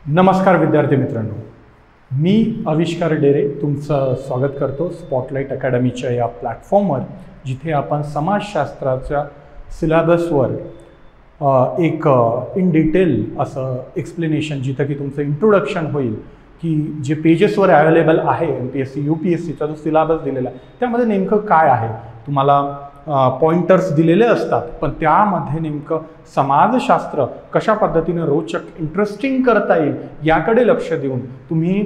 नमस्कार विद्यार्थी मित्रांनो, मी आविष्कार डेरे तुमचं स्वागत करतो स्पॉटलाइट अकॅडमीच्या या प्लॅटफॉर्मवर, जिथे आपण समाजशास्त्राच्या सिलेबसवर एक इन डिटेल असं एक्सप्लेनेशन, जिथं की तुमचं इंट्रोडक्शन होईल की जे पेजेसवर अवेलेबल आहे MPSC UPSCचा जो सिलेबस दिलेला आहे त्यामध्ये नेमकं काय आहे. तुम्हाला पॉइंटर्स दिलेले असतात, पण त्यामध्ये नेमकं समाजशास्त्र कशा पद्धतीने रोचक इंटरेस्टिंग करता येईल याकडे लक्ष देऊन तुम्ही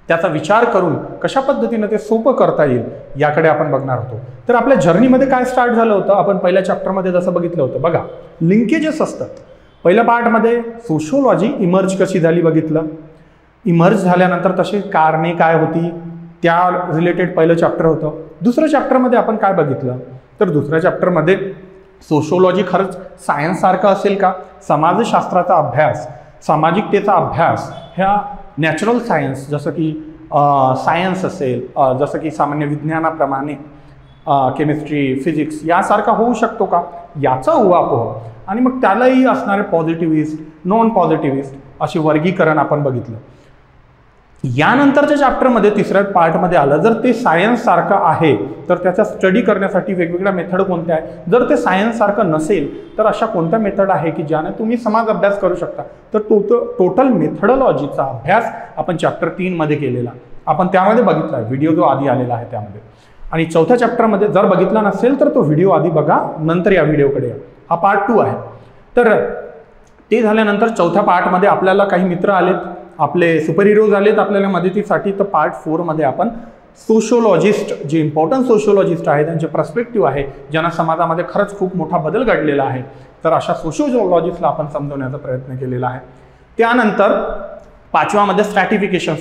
त्याचा विचार करून कशा पद्धतीने ते सोपं करता येईल याकडे आपण बघणार होतो. तर आपल्या जर्नीमध्ये काय स्टार्ट झालं होतं, आपण पहिल्या चॅप्टरमध्ये जसं बघितलं होतं बघा, लिंकेजेस असतात. पहिल्या पार्टमध्ये सोशिओलॉजी इमर्ज कशी झाली बघितलं, इमर्ज झाल्यानंतर तशी कारणे काय होती त्या रिलेटेड पहिलं चॅप्टर होतं. दुसऱ्या चॅप्टरमध्ये आपण काय बघितलं, तर दुसऱ्या चॅप्टरमध्ये सोशिओलॉजी खरंच सायन्ससारखं असेल का, समाजशास्त्राचा अभ्यास, सामाजिकतेचा अभ्यास ह्या नॅचरल सायन्स जसं की सायन्स असेल, जसं की सामान्य विज्ञानाप्रमाणे केमिस्ट्री फिजिक्स यासारखा होऊ शकतो का, याचा उहापोह आणि मग त्यालाही असणारे पॉझिटिव्हिस्ट नॉन पॉझिटिव्हिस्ट असे वर्गीकरण आपण बघितलं. यानंतरच्या चॅप्टरमध्ये तिसऱ्या पार्टमध्ये आलं, जर ते सायन्ससारखं आहे तर त्याचा स्टडी करण्यासाठी वेगवेगळ्या मेथड कोणत्या आहे, जर ते सायन्ससारखं नसेल तर अशा कोणत्या मेथड आहे की ज्याने तुम्ही समाज अभ्यास करू शकता. तर टोटल मेथडॉलॉजीचा अभ्यास आपण चॅप्टर 3मध्ये केलेला, आपण त्यामध्ये बघितला व्हिडिओ जो आधी आलेला आहे त्यामध्ये. आणि चौथ्या चॅप्टरमध्ये जर बघितला नसेल तर तो व्हिडिओ आधी बघा, नंतर या व्हिडिओकडे या. हा पार्ट 2 आहे. तर ते झाल्यानंतर चौथ्या पार्टमध्ये आपल्याला काही मित्र आलेत, आपले सुपर हिरोज आलेत आपल्याला मदतीसाठी. तर पार्ट 4मध्ये आपण सोशिओलॉजिस्ट, जे इम्पॉर्टंट सोशिओलॉजिस्ट आहे त्यांचे पर्स्पेक्टिव्ह आहे, ज्यांना समाजामध्ये खरंच खूप मोठा बदल घडलेला आहे, तर अशा सोशिओलॉजिस्टला आपण समजवण्याचा प्रयत्न केलेला आहे. त्यानंतर 5व्यामध्ये स्ट्रॅटिफिकेशन,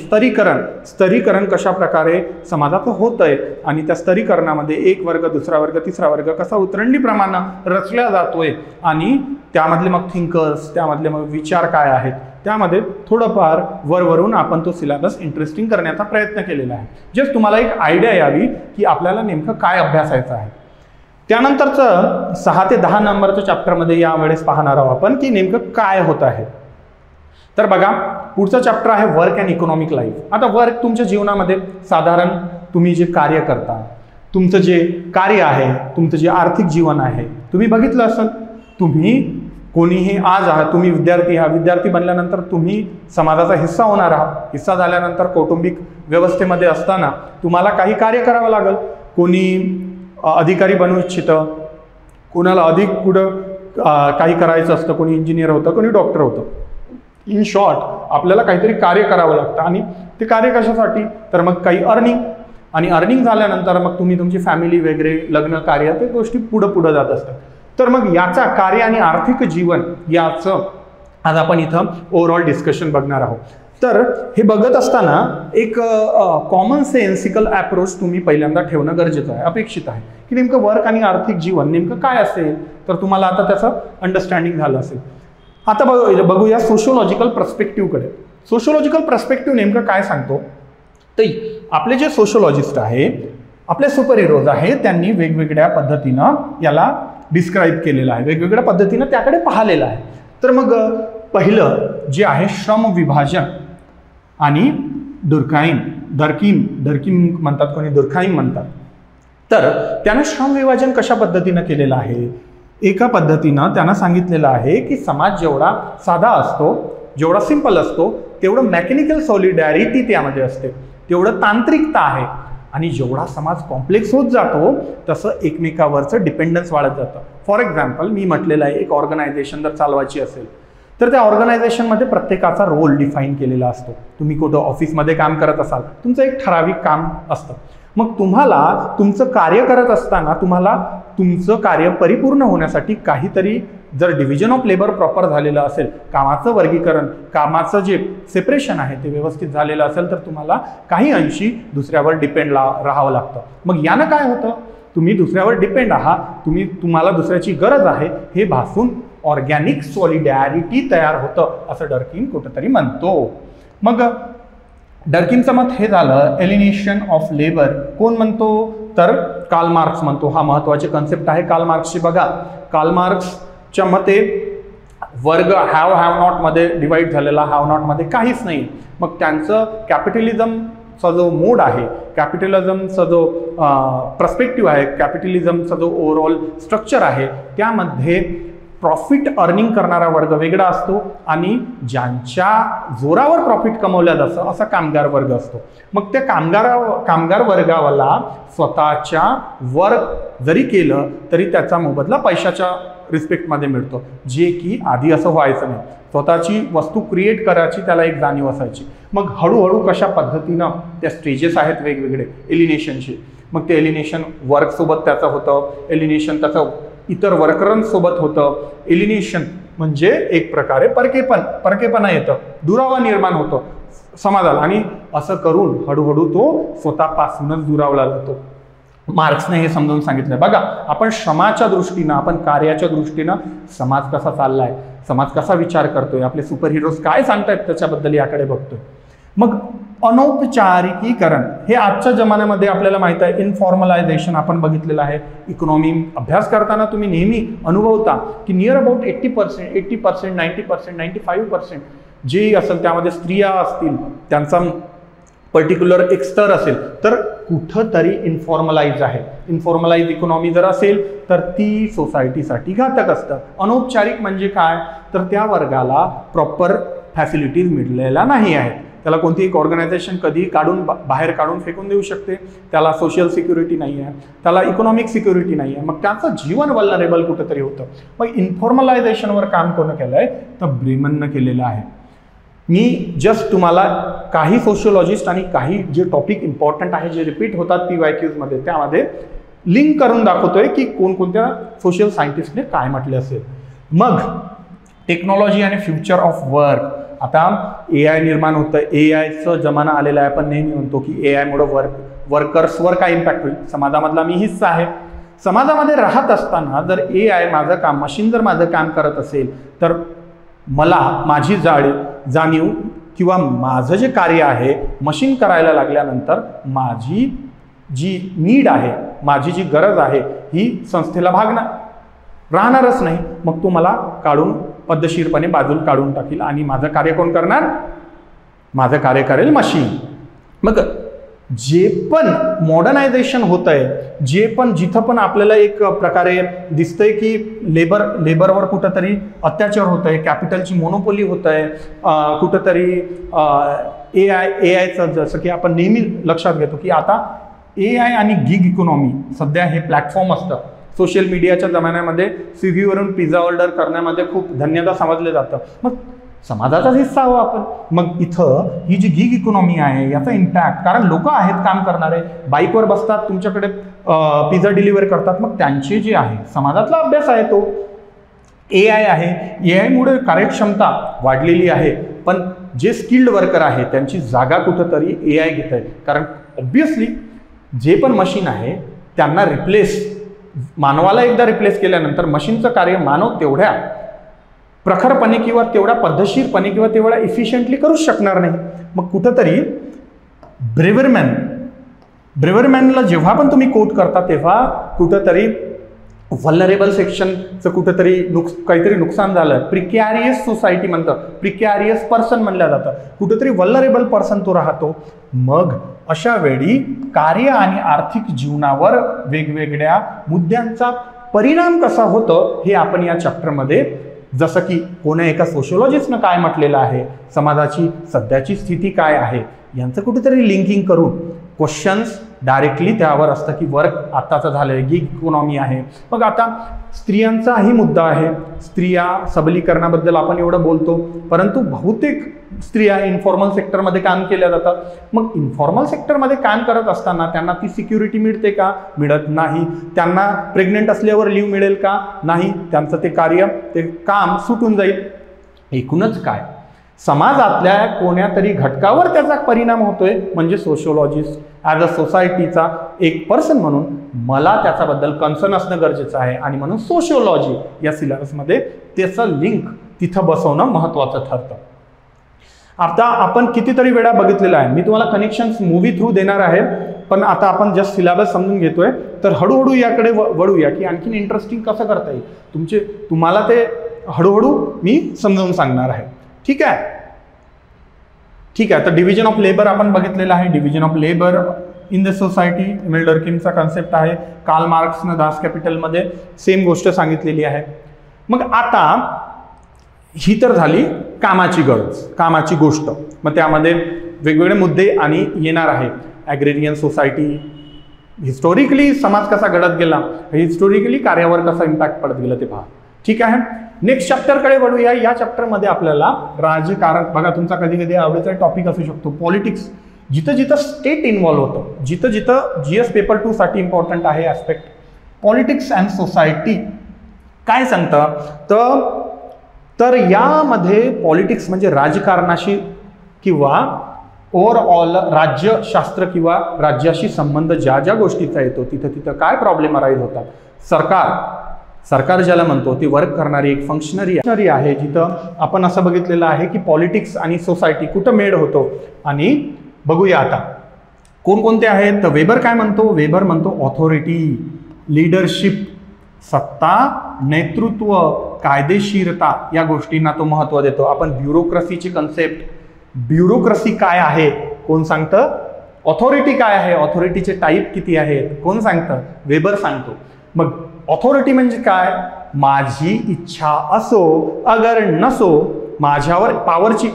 स्तरीकरण कशा प्रकारे समाजाचं होत आहे आणि त्या स्तरीकरणामध्ये एक वर्ग, दुसरा वर्ग, तिसरा वर्ग कसा उतरंडीप्रमाणे रचला जातोय आणि त्यामधले मग थिंकर्स, त्यामधले मग विचार काय आहेत, त्यामध्ये थोडंफार वरवरून आपण तो सिलेबस इंटरेस्टिंग करण्याचा प्रयत्न केलेला आहे, जस्ट तुम्हाला एक आयडिया यावी की आपल्याला नेमकं काय अभ्यासायचं आहे. त्यानंतरचं 6 ते 10 नंबरच्या चॅप्टरमध्ये यावेळेस पाहणार आहोत आपण की नेमकं काय होत आहे. तर बघा, पुढचा चॅप्टर आहे वर्क अँड इकॉनॉमिक लाईफ. आता वर्क तुमच्या जीवनामध्ये साधारण तुम्ही जे कार्य करता, तुमचं जे कार्य आहे, तुमचं जे आर्थिक जीवन आहे, तुम्ही बघितलं असेल, तुम्ही कोणीही आज आहात, तुम्ही विद्यार्थी आहात, विद्यार्थी बनल्यानंतर तुम्ही समाजाचा हिस्सा होणार आहात. हिस्सा झाल्यानंतर कौटुंबिक व्यवस्थेमध्ये असताना तुम्हाला काही कार्य करावं लागेल. कोणी अधिकारी बनू इच्छितं, कोणाला अधिक पुढं काही करायचं असतं, कोणी इंजिनियर होतं, कोणी डॉक्टर होतं. इन शॉर्ट आपल्याला काहीतरी कार्य करावं लागतं आणि ते कार्य कशासाठी, तर मग काही अर्निंग, आणि अर्निंग झाल्यानंतर मग तुम्ही तुमची फॅमिली वगैरे, लग्न कार्य, ते गोष्टी पुढं जात असतात. तर मग याचा कार्य आणि आर्थिक जीवन याचं आज आपण इथं ओव्हरऑल डिस्कशन बघणार आहोत. तर हे बघत असताना एक कॉमन सेन्सिकल अप्रोच तुम्ही पहिल्यांदा ठेवणं गरजेचं आहे, अपेक्षित आहे की नेमकं वर्क आणि आर्थिक जीवन नेमकं काय असेल, तर तुम्हाला आता त्याचं अंडरस्टँडिंग झालं असेल. आता बघूया सोशिओलॉजिकल पर्स्पेक्टिव्हकडे. सोशिओलॉजिकल पर्स्पेक्टिव्ह नेमकं काय सांगतो, तर आपले जे सोशिओलॉजिस्ट आहे, आपले सुपर हिरोज आहे, त्यांनी वेगवेगळ्या पद्धतीनं याला डिस्क्राईब केलेलं आहे, वेगवेगळ्या पद्धतीनं त्याकडे पाहिलेलं आहे. तर मग पहिलं जे आहे श्रम विभाजन आणि दर्किम म्हणतात, कोणी दुर्खाईम म्हणतात. तर त्यानं श्रम विभाजन कशा पद्धतीनं केलेलं आहे, एका पद्धतीनं त्यांना सांगितलेलं आहे की समाज जेवढा साधा असतो, जेवढा सिंपल असतो, तेवढं मेकॅनिकल सॉलिडॅरिटी त्यामध्ये असते, तेवढं तांत्रिकता आहे. आणि जेवढा समाज कॉम्प्लेक्स होत जातो तसं एकमेकावरचं डिपेंडन्स वाढत जातं. फॉर एक्झाम्पल मी म्हटलेलं आहे, एक ऑर्गनायझेशन जर चालवायची असेल तर त्या ऑर्गनायझेशनमध्ये प्रत्येकाचा रोल डिफाईन केलेला असतो. तुम्ही कुठं ऑफिसमध्ये काम करत असाल, तुमचं एक ठराविक काम असतं. मग तुम्हाला तुमचं कार्य करत असताना तुम्हाला तुमचं कार्य परिपूर्ण होण्यासाठी काहीतरी, जर डिव्हिजन ऑफ लेबर प्रॉपर झालेलं असेल, कामाचं वर्गीकरण, कामाचं जे सेपरेशन आहे ते व्यवस्थित झालेलं असेल, तर तुम्हाला काही अंशी दुसऱ्यावर डिपेंड राहावं लागतं. मग यानं काय होतं, तुम्ही दुसऱ्यावर डिपेंड आहात, तुम्हाला दुसऱ्याची गरज आहे हे भासून ऑर्गॅनिक सॉलिडॅरिटी तयार होतं, असं डर्किम कुठंतरी म्हणतो. मग डर्किमचं मत हे झालं, एलिनेशन ऑफ लेबर कोण म्हणतो, तर कार्ल मार्क्स म्हणतो. हा महत्त्वाची कन्सेप्ट आहे कार्ल मार्क्सची. बघा, कार्ल मार्क्सच्या मते वर्ग हॅव नॉटमध्ये डिवाईड झालेला, हॅव नॉटमध्ये काहीच नाही. मग त्यांचं कॅपिटलिझमचा जो मोड आहे, कॅपिटलिझमचा जो पर्स्पेक्टिव्ह आहे, कॅपिटलिझमचा जो ओव्हरऑल स्ट्रक्चर आहे, त्यामध्ये प्रॉफिट अर्निंग करणारा वर्ग वेगळा असतो आणि ज्यांच्या जोरावर प्रॉफिट कमवल्या जातं असा कामगार वर्ग असतो. मग त्या कामगार वर्गावाला स्वतःच्या वर्क जरी केलं तरी त्याचा मोबदला पैशाच्या रिस्पेक्टमध्ये मिळतो, जे की आधी असं व्हायचं नाही. स्वतःची वस्तू क्रिएट करायची त्याला एक जाणीव असायची. मग हळूहळू कशा पद्धतीनं त्या स्टेजेस आहेत वेगवेगळे एलिनेशनचे. मग ते एलिनेशन वर्कसोबत त्याचं होतं, एलिनेशन त्याचं इतर वर्करांसोबत होतं. एलिनेशन म्हणजे एक प्रकारे परकेपणा येतं, दुरावा निर्माण होतो समाजाला, आणि असं करून हळूहळू तो स्वतःपासूनच दुरावला जातो. मार्क्सने हे समजावून सांगितलं. बघा, आपण श्रमाच्या दृष्टीनं, आपण कार्याच्या दृष्टीनं समाज कसा चाललाय, समाज कसा विचार करतोय, आपले सुपर हिरोज काय सांगतायत त्याच्याबद्दल याकडे बघतोय. मग अनौपचारिकीकरण हे आजच्या जमान्यामध्ये आपल्याला माहित आहे, इनफॉर्मलायझेशन आपण बघितलेलं आहे. इकॉनॉमी अभ्यास करताना तुम्ही नेहमी अनुभवता की नियर अबाउट 80%, 90%, 95% जे असेल त्यामध्ये स्त्रिया असतील, त्यांचा पर्टिक्युलर एक स्तर असेल तर कुठंतरी इन्फॉर्मलाइज आहे. इन्फॉर्मलाइज इकॉनॉमी जर असेल तर ती सोसायटीसाठी घातक असतं. अनौपचारिक म्हणजे काय, तर त्या वर्गाला प्रॉपर फॅसिलिटीज मिळलेल्या नाही आहेत. त्याला कोणती एक ऑर्गनायझेशन कधी बाहेर काढून फेकून देऊ शकते. त्याला सोशल सिक्युरिटी नाही आहे, त्याला इकॉनॉमिक सिक्युरिटी नाही आहे. मग त्याचं जीवन वल्नरेबल कुठंतरी होतं. मग इन्फॉर्मलायझेशनवर काम कोण केलं आहे, तर ब्रेमननं केलेलं आहे. मी जस्ट तुम्हाला काही सोशिओलॉजिस्ट आणि काही जे टॉपिक इम्पॉर्टंट आहे, जे रिपीट होतात PYQमध्ये, त्यामध्ये लिंक करून दाखवतोय की कोणकोणत्या सोशल सायंटिस्टने काय म्हटले असेल. मग टेक्नॉलॉजी आणि फ्युचर ऑफ वर्क. आता AI निर्माण होतं, AIचं जमाना आलेला आहे. आपण नेहमी म्हणतो की AIमुळे वर्कर्सवर काय इम्पॅक्ट होईल. समाजामधला मी हिस्सा आहे. समाजामध्ये राहत असताना जर AI माझं काम, मशीन जर माझं काम करत असेल तर मला माझी जाणीव किंवा माझं जे कार्य आहे मशीन करायला लागल्यानंतर माझी जी नीड आहे, माझी जी गरज आहे ही संस्थेला राहणारच नाही. मग तो मला पद्धतशीरपणे बाजूला काढून टाकील आणि माझं कार्य कोण करणार, माझं कार्य करेल मशीन. मग जे पण मॉडर्नायझेशन होत आहे, जिथं पण आपल्याला एक प्रकारे दिसतंय की लेबरवर कुठंतरी अत्याचार होत आहे, कॅपिटलची मोनोपोली होत आहे, कुठंतरी AIचं जसं की आपण नेहमी लक्षात घेतो की आता AI आणि गिग इकॉनॉमी सध्या हे प्लॅटफॉर्म असतं. सोशल मीडियाच्या जमान्यामध्ये स्विगीवरून पिझ्झा ऑर्डर करण्यामध्ये खूप धन्यता समजलं जातं. मग समाजाचाच हिस्सा आहो आपण. मग इथं ही जी गिग इकॉनॉमी आहे याचा इम्पॅक्ट, कारण लोक आहेत काम करणारे, बाईकवर बसतात, तुमच्याकडे पिझ्झा डिलिव्हर करतात. मग त्यांचे जे आहे समाजातला अभ्यास आहे तो AI आहे. AIमुळे कार्यक्षमता वाढलेली आहे, पण जे स्किल्ड वर्कर आहे त्यांची जागा कुठंतरी AI घेत आहे. कारण ऑब्विसली जे पण मशीन आहे त्यांना मानवाला एकदा रिप्लेस केल्यानंतर मशीनचं कार्य मानव तेवढ्या प्रखरपणे किंवा तेवढ्या पद्धतशीरपणे किंवा तेवढ्या इफिशियंटली करूच शकणार नाही. मग कुठंतरी ब्रेवरमॅनला जेव्हा पण तुम्ही कोट करता तेव्हा कुठंतरी व्हल्नरेबल सेक्शनचं कुठंतरी काहीतरी नुकसान झालं. प्रिकॅरियस सोसायटी म्हणतं, प्रिकॅरियस पर्सन म्हणलं जातं, कुठंतरी व्हल्नरेबल पर्सन तो राहतो. मग अशा वेळी कार्य आणि आर्थिक जीवनावर वेगवेगळ्या मुद्द्यांचा परिणाम कसा होतो हे आपण या चॅप्टरमध्ये, जसं की कोणा एका सोशिओलॉजिस्टनं काय म्हटलेलं आहे, समाजाची सध्याची स्थिती काय आहे, यांचं कुठेतरी लिंकिंग करून क्वेश्चन्स डायरेक्टली त्यावर असतं की वर्क आत्ताचं झालंय, गिग इकॉनॉमी आहे. मग आता स्त्रियांचाही मुद्दा आहे. स्त्रिया सबलीकरणाबद्दल आपण एवढं बोलतो, परंतु बहुतेक स्त्रिया इन्फॉर्मल सेक्टरमध्ये काम केल्या जातात. मग इन्फॉर्मल सेक्टरमध्ये काम करत असताना त्यांना ती सिक्युरिटी मिळते का, मिळत नाही. त्यांना प्रेग्नेंट असल्यावर लीव्ह मिळेल का, नाही. त्यांचं ते काम सुटून जाईल. एकूणच काय, समाजातल्या कोण्या तरी घटकावर त्याचा परिणाम होतोय. म्हणजे सोशिओलॉजिस्ट ॲज अ सोसायटीचा एक पर्सन म्हणून मला त्याच्याबद्दल कन्सर्न असणं गरजेचं आहे, आणि म्हणून सोशिओलॉजी या सिलेबसमध्ये त्याचं लिंक तिथं बसवणं महत्त्वाचं ठरतं. आता आपण कितीतरी वेळा बघितलेलं आहे. मी तुम्हाला कनेक्शन्स मूवी थ्रू देणार आहे, पण आता आपण जस्ट सिलेबस समजून घेतोय, तर हळूहळू याकडे वळूया की आणखीन इंटरेस्टिंग कसं करता येईल. तुम्हाला ते हळूहळू मी समजावून सांगणार आहे. ठीक आहे. तर डिव्हिजन ऑफ लेबर आपण बघितलेलं आहे. Division of labour in the society Emile डर्किमचा कन्सेप्ट आहे. कार्ल मार्क्सनं दास कॅपिटलमध्ये सेम गोष्ट सांगितलेली आहे. मग आता ही तर झाली कामाची गरज, कामाची गोष्ट. मग त्यामध्ये वेगवेगळे मुद्दे आणि येणार आहे. ॲग्रेरियन सोसायटी, हिस्टोरिकली समाज कसा घडत गेला, हिस्टोरिकली कार्यावर कसा इम्पॅक्ट पडत गेला ते पहा. ठीक आहे. नेक्स्ट चॅप्टरकडे वळूया. या चॅप्टरमध्ये आपल्याला राजकारण, बघा तुमचा कधी कधी आवडीचा टॉपिक असू शकतो पॉलिटिक्स. जिथं जिथं स्टेट इन्व्हॉल्व्ह होतं, जिथं जिथं GS पेपर 2 साठी इम्पॉर्टंट आहे ॲस्पेक्ट पॉलिटिक्स अँड सोसायटी. काय सांगतं तर यामध्ये पॉलिटिक्स म्हणजे राजकारणाशी किंवा ओव्हरऑल राज्यशास्त्र किंवा राज्याशी संबंध ज्या ज्या गोष्टीचा येतो तिथं तिथं काय प्रॉब्लेम अराईज होतात. सरकार ज्याला म्हणतो ती वर्क करणारी एक फंक्शनरी आहे. जिथं आपण असं बघितलेलं आहे की पॉलिटिक्स आणि सोसायटी कुठं मेड होतो. आणि बघूया आता कोणकोणते आहेत. तर वेबर काय म्हणतो. वेबर म्हणतो ऑथॉरिटी, लीडरशिप, सत्ता, नेतृत्व, कायदेशीरता या गोष्टींना तो महत्त्व देतो. आपण ब्युरोक्रेसीची कन्सेप्ट, ब्युरोक्रेसी काय आहे कोण सांगतं. ऑथॉरिटी काय आहे, ऑथॉरिटीचे टाईप किती आहेत कोण सांगतं. वेबर सांगतो. मग ऑथॉरिटी म्हणजे काय. माझी इच्छा असो अगर नसो, माझ्यावर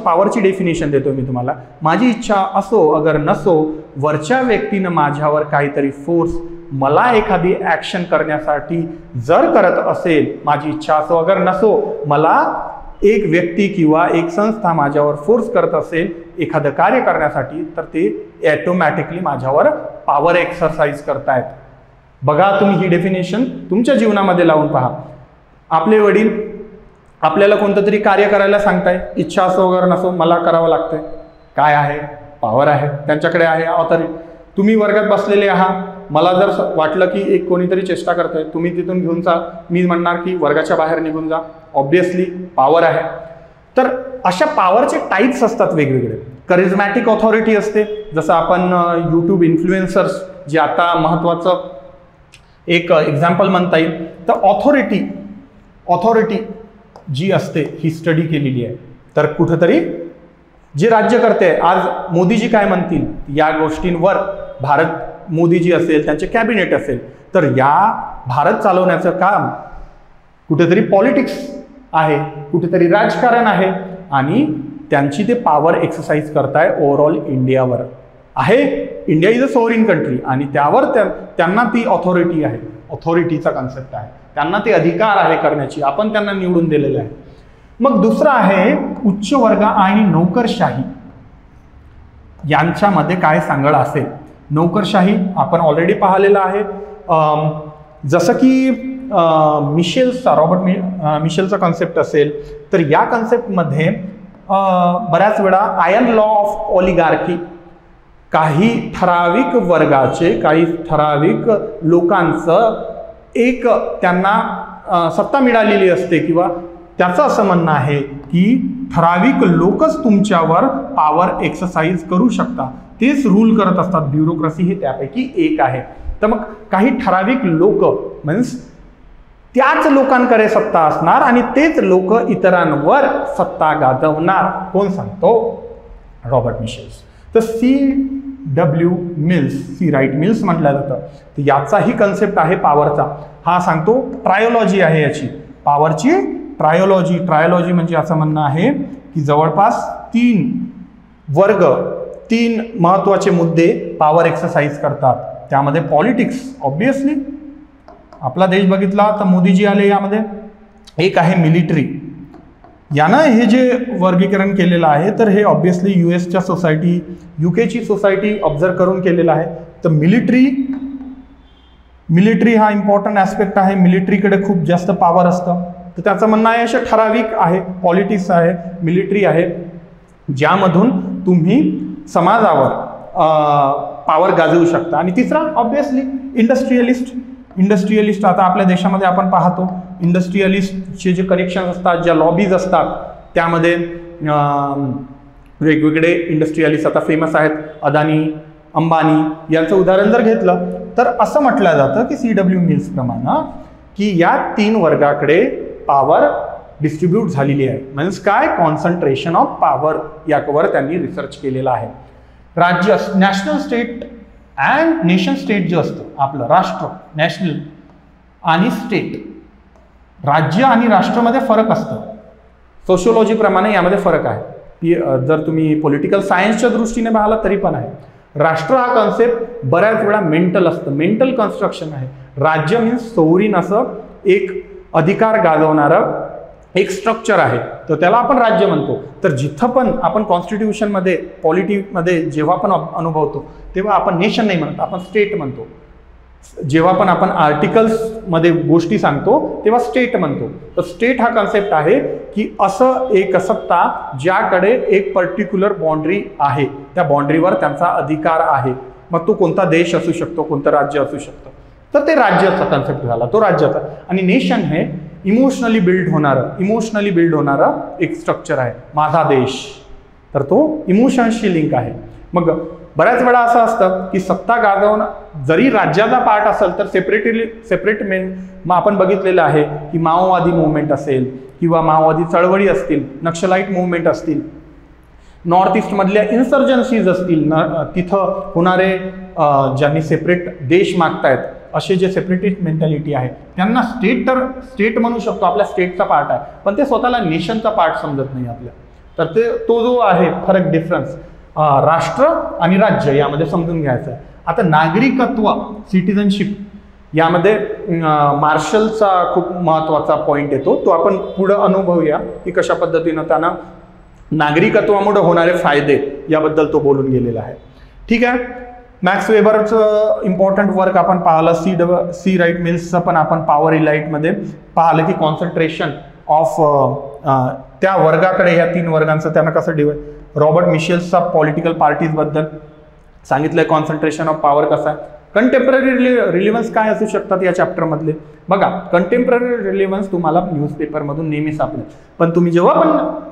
पावरची डेफिनेशन देतो मी तुम्हाला. माझी इच्छा असो अगर नसो, वरच्या व्यक्तीनं माझ्यावर काहीतरी फोर्स, मला एखादी ॲक्शन करण्यासाठी जर करत असेल, माझी इच्छा असो अगर नसो, मला एक व्यक्ती किंवा एक संस्था माझ्यावर फोर्स करत असेल एखादं कार्य करण्यासाठी, तर ते ॲटोमॅटिकली माझ्यावर पॉवर एक्सरसाइज करतायत. बघा तुम्ही ही डेफिनेशन तुमच्या जीवनामध्ये लावून पहा. आपले वडील आपल्याला कोणतं तरी कार्य करायला सांगताय, इच्छा असो वगैरे नसो मला करावं लागतंय. काय आहे, पॉवर आहे, त्यांच्याकडे आहे ऑथॉरिटी. तुम्ही वर्गात बसलेले आहात, मला जर वाटलं की एक कोणीतरी चेष्टा करतोय, तुम्ही तिथून घेऊन जा, मी म्हणणार की वर्गाच्या बाहेर निघून जा. ऑब्विसली पॉवर आहे. तर अशा पॉवरचे टाईप्स असतात वेगवेगळे. करिझमॅटिक ऑथॉरिटी असते, जसं आपण यूट्यूब इन्फ्लुएन्सर्स जे आता महत्त्वाचं एक एक्झाम्पल म्हणता येईल. तर ऑथॉरिटी जी असते ही स्टडी केलेली आहे. तर कुठंतरी जे राज्यकर्ते आज मोदीजी काय म्हणतील या गोष्टींवर मोदीजी असेल, त्यांचे कॅबिनेट असेल, तर या भारत चालवण्याचं काम कुठेतरी पॉलिटिक्स आहे, कुठेतरी राजकारण आहे आणि त्यांची ते पॉवर एक्सरसाइज करताय ओव्हरऑल इंडियावर आहे. India is a sovereign country आणि त्यावर त्यांना ती ऑथॉरिटी आहे, ऑथॉरिटीचा कन्सेप्ट आहे, त्यांना ते अधिकार आहे करण्याची, आपण त्यांना निवडून दिलेलं आहे. मग दुसरं आहे उच्च वर्ग आणि नोकरशाही यांच्यामध्ये काय सांगड असेल. नोकरशाही आपण ऑलरेडी पाहिलेलं आहे. जसं की रॉबर्ट मिशेलचा कन्सेप्ट असेल, तर या कन्सेप्टमध्ये बऱ्याच वेळा आयर्न लॉ ऑफ ऑलिगार्की, काही ठराविक वर्गाचे, काही ठराविक लोकांचं एक त्यांना सत्ता मिळालेली असते किंवा त्याचं असं म्हणणं आहे की ठराविक लोकच तुमच्यावर पॉवर एक्सरसाइज करू शकतात, तेच रूल करत असतात. ब्युरोक्रेसी हे त्यापैकी एक आहे. तर मग काही ठराविक लोक मीन्स त्याच लोकांकडे सत्ता असणार आणि तेच लोक इतरांवर सत्ता गाजवणार. कोण सांगतो? Robert Michels. तर सी राईट मिल्स म्हटलं जातं. तर याचाही कन्सेप्ट आहे पॉवरचा. हा सांगतो ट्रायोलॉजी आहे याची, पॉवरची ट्रायोलॉजी म्हणजे असं म्हणणं आहे की जवळपास 3 वर्ग, 3 महत्त्वाचे मुद्दे पॉवर एक्सरसाइज करतात. त्यामध्ये पॉलिटिक्स, ऑब्विसली आपला देश बघितला तर मोदीजी आले यामध्ये. एक आहे मिलिटरी. यानं हे जे वर्गीकरण केलेलं आहे तर हे ऑब्विसली USच्या सोसायटी, UKची सोसायटी ऑब्झर्व करून केलेलं आहे. तर मिलिटरी हा इम्पॉर्टंट ॲस्पेक्ट आहे. मिलिटरीकडे खूप जास्त पॉवर असतं. तर त्याचं म्हणणं आहे अशा ठराविक आहे, पॉलिटिक्स आहे, मिलिटरी आहे, ज्यामधून तुम्ही समाजावर पॉवर गाजवू शकता. आणि तिसरा ऑब्विसली इंडस्ट्रियलिस्ट. आता आपल्या देशामध्ये आपण पाहतो इंडस्ट्रियलिस्टचे जे कनेक्शन असतात, ज्या लॉबीज असतात, त्यामध्ये वेगवेगळे इंडस्ट्रियलिस्ट आता फेमस आहेत. अदानी, अंबानी यांचं उदाहरण जर घेतलं तर असं म्हटलं जातं की CW मिल्स प्रमाणे की या 3 वर्गाकडे पॉवर डिस्ट्रीब्यूट झालेली आहे. म्हणजे काय, कॉन्सन्ट्रेशन ऑफ पॉवर यावर त्यांनी रिसर्च केलेला आहे. राज्य, national state and nation state जे असतं आपलं राष्ट्र, नॅशनल आणि स्टेट, राज्य आणि राष्ट्रामध्ये फरक असतं. सोशिओलॉजीप्रमाणे यामध्ये फरक आहे. जर तुम्ही पॉलिटिकल सायन्सच्या दृष्टीने पाहिलं तरी पण आहे. राष्ट्र हा कॉन्सेप्ट बऱ्याच वेळा मेंटल असतं, मेंटल कन्स्ट्रक्शन आहे. राज्य मीन्स सोवरीन असं एक अधिकार गाजवणारं एक स्ट्रक्चर आहे, तर त्याला आपण राज्य म्हणतो. तर जिथं पण आपण कॉन्स्टिट्यूशनमध्ये, पॉलिटिकमध्ये जेव्हा पण अनुभवतो तेव्हा आपण नेशन नाही म्हणत, आपण स्टेट म्हणतो. जेव्हा पण आपण आर्टिकल्समध्ये गोष्टी सांगतो तेव्हा स्टेट म्हणतो. तर स्टेट हा कन्सेप्ट आहे की असं एक सत्ता ज्याकडे एक पर्टिक्युलर बाउंड्री आहे, त्या बाउंड्रीवर त्यांचा अधिकार आहे. मग तो कोणता देश असू शकतो, कोणतं राज्य असू शकतं. तर ते राज्याचा कन्सेप्ट झाला, तो राज्याचा. आणि नेशन हे इमोशनली बिल्ड होणारं एक स्ट्रक्चर आहे. माझा देश, तर तो इमोशन्सशी लिंक आहे. मग बऱ्याच वेळा असं असतं की सत्ता गाजवणं जरी राज्याचा पार्ट असेल तर सेपरेट मग आपण बघितलेलं आहे की माओवादी मुवमेंट असेल किंवा माओवादी चळवळी असतील, नक्षलाईट मुवमेंट असतील, नॉर्थ ईस्टमधल्या इन्सर्जन्सीज असतील, तिथं होणारे ज्यांनी सेपरेट देश मागतायत असे जे सेपरेटिस्ट मेंटॅलिटी आहे त्यांना स्टेट म्हणू शकतो, आपल्या स्टेटचा पार्ट आहे, पण ते स्वतःला नेशनचा पार्ट समजत नाही आपल्या. तर तो जो आहे फरक, डिफरन्स राष्ट्र आणि राज्य यामध्ये समजून घ्यायचं आहे. आता नागरिकत्व, सिटिझनशिप, यामध्ये मार्शलचा खूप महत्त्वाचा पॉईंट येतो. तो आपण पुढं अनुभवूया की कशा पद्धतीनं त्यांना नागरिकत्वामुळे होणारे फायदे याबद्दल तो बोलून गेलेला आहे. ठीक आहे. मॅक्स वेबरचं इम्पॉर्टंट वर्क आपण पाहिलं. सी राईट मिल्सचं पण आपण पॉवर इलाइटमध्ये पाहिलं की कॉन्सन्ट्रेशन ऑफ त्या वर्गाकडे, या 3 वर्गांचं त्यांना कसं रॉबर्ट मिशेल्सचा पॉलिटिकल पार्टीजबद्दल सांगितलंय, कॉन्सन्ट्रेशन ऑफ पॉवर कसा आहे. कंटेम्पररी रिलिव्हन्स काय असू शकतात या चॅप्टरमधले. बघा, कंटेम्पररी रिलिव्हन्स तुम्हाला न्यूजपेपरमधून नेहमी सापडेल, पण तुम्ही जेव्हा पण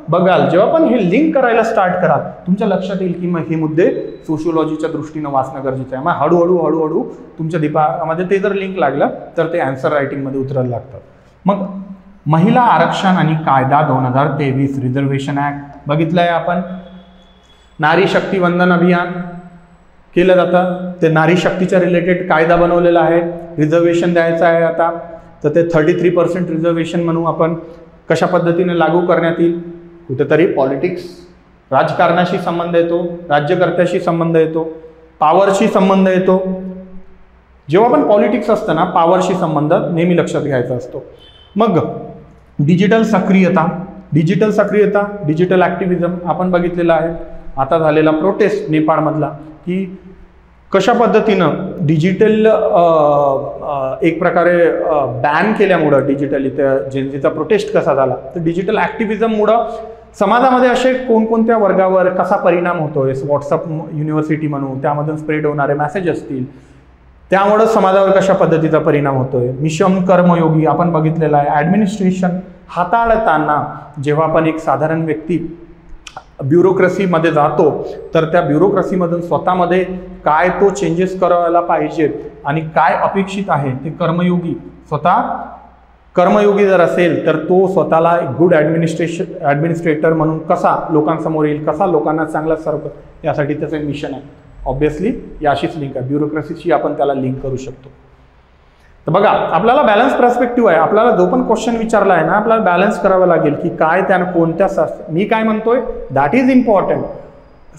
बघाल, जेव्हा पण हे लिंक करायला स्टार्ट कराल, तुमच्या लक्षात येईल की मग हे मुद्दे सोशिओलॉजीच्या दृष्टीनं वाचणं गरजेचं आहे. मग हळूहळू तुमच्या दिमागामध्ये ते जर लिंक लागलं तर ते आन्सर रायटिंगमध्ये उतरायला लागतात. मग महिला आरक्षण आणि कायदा 2023 रिझर्वेशन ऍक्ट बघितलंय आपण. नारी शक्ती वंदन अभियान केलं जातं, ते नारी शक्तीच्या रिलेटेड कायदा बनवलेला आहे. रिझर्वेशन द्यायचं आहे आता, तर ते 33% रिझर्वेशन म्हणून आपण कशा पद्धतीने लागू करण्यात येईल. कुठेतरी पॉलिटिक्स, राजकारणाशी संबंध येतो, राज्यकर्त्याशी संबंध येतो, पॉवरशी संबंध येतो. जेव्हा पण पॉलिटिक्स असतं ना, पॉवरशी संबंध नेहमी लक्षात घ्यायचा असतो. मग डिजिटल सक्रियता, डिजिटल ॲक्टिव्हिझम आपण बघितलेलं आहे. आता झालेला प्रोटेस्ट नेपाळमधला की कशा पद्धतीनं डिजिटल एक प्रकारे बॅन केल्यामुळं डिजिटली त्या जेनझीचा प्रोटेस्ट कसा झाला. तर डिजिटल ॲक्टिव्हिझममुळं समाजामध्ये असे कोणकोणत्या वर्गावर कसा परिणाम होतोय. व्हॉट्सअप युनिव्हर्सिटी म्हणून त्यामधून स्प्रेड होणारे मेसेज असतील, त्यामुळं समाजावर कशा पद्धतीचा परिणाम होतोय. मिशन कर्मयोगी आपण बघितलेला आहे. ॲडमिनिस्ट्रेशन हाताळताना जेव्हा पण एक साधारण व्यक्ती ब्युरोक्रेसीमध्ये जातो तर त्या ब्युरोक्रेसीमधून स्वतःमध्ये काय तो चेंजेस करायला पाहिजे आणि काय अपेक्षित आहे ते कर्मयोगी जर असेल तर तो स्वतःला एक गुड ॲडमिनिस्ट्रेटर म्हणून कसा लोकांसमोर येईल, कसा लोकांना चांगला सर्व, यासाठी त्याचं मिशन आहे. ऑब्विसली याशीच लिंक आहे, ब्युरोक्रेसीशी आपण त्याला लिंक करू शकतो. तर बघा, आपल्याला बॅलन्स पर्स्पेक्टिव्ह आहे. आपल्याला जो पण क्वेश्चन विचारला आहे ना, आपल्याला बॅलन्स करावं लागेल की काय त्यानं कोणत्या मी काय म्हणतोय, that is important.